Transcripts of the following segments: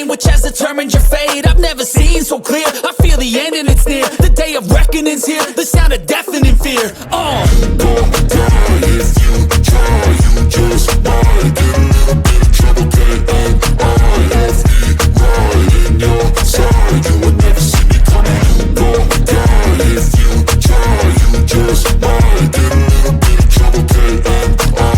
stain which has determined your fate. I've never seen so clear, I feel the end and it's near. The day of reckoning's here, the sound of deafening fear. Don't die if you try, you just might get a little bit of trouble, K-N-I-F-E, right in your side, you would never see me coming. Don't die if you try, you just might get a little bit of trouble, K-N-I-F-E,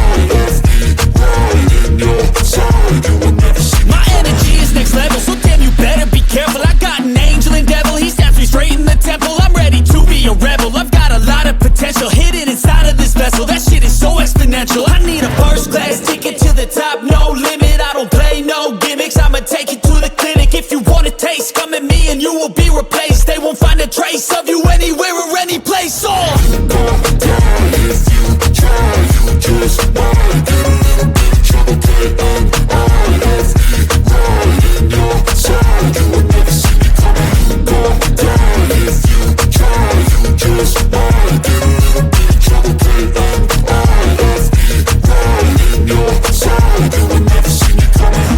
right in your side, you would never see me. My energy is next level, so damn you better be careful. I got an angel and devil, he snaps me straight in the temple. I'm ready to be a rebel, I've got a lot of potential hidden inside of this vessel. That shit is so exponential. I need a first class ticket to the top, no limit. I don't play no gimmicks, I'ma take you to the clinic. If you want a taste, come at me and you will be replaced. They won't find a trace of you anywhere or any place. Don't die if you try, you just might get a little bit of trouble, K-N-I-F-E, right in your side, you would never see me coming. Don't die if you try, you just might get a little bit of trouble, K-N-I-F-E, right in your side, you would never see me coming.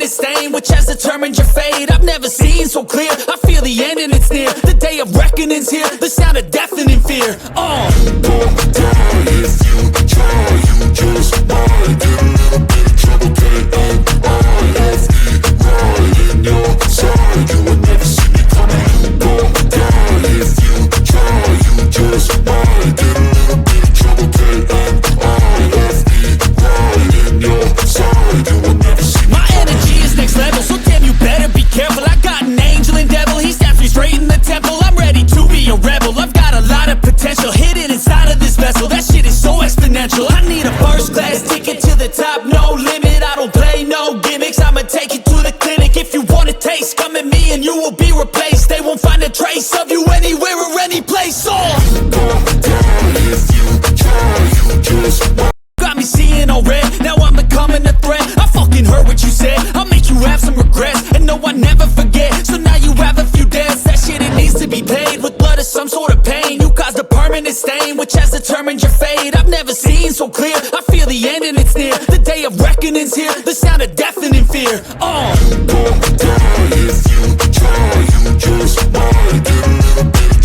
Stain which has determined your fate. I've never seen so clear, I feel the end and it's near. The day of reckoning's here, the sound of deafening fear. Don't die if you try, you just might get a little bit of trouble, K-N-I-F-E, right in your side, you would never see me coming. Don't die if you try, you just might get a little bit of trouble, K-N-I-F-E, right in your side, you would never see me. My energy is next level, so damn you better be careful. I got an angel and devil, he snaps me straight in the temple. I'm ready to be a rebel, I've got a lot of potential hidden inside of this vessel. That shit is so exponential. I need a first class ticket to the top, no limit. I don't play no gimmicks, I'ma take you to the clinic. If you want a taste, come at me and you will be replaced. They won't find a trace of you anywhere or any place. Don't die if you try, you just might. Got me seeing all red, now I'm becoming a threat. I fucking heard what you said, I'll make you have some regrets. And no, I never forget, so now you have a few debts. That shit, it needs to be paid with blood or some sort of pain. You caused a permanent stain which has determined your fate. I've never seen so clear, I feel the end and it's near. The day of reckoning's here, the sound of deafening fear. Don't die if you try, you just might get a little bit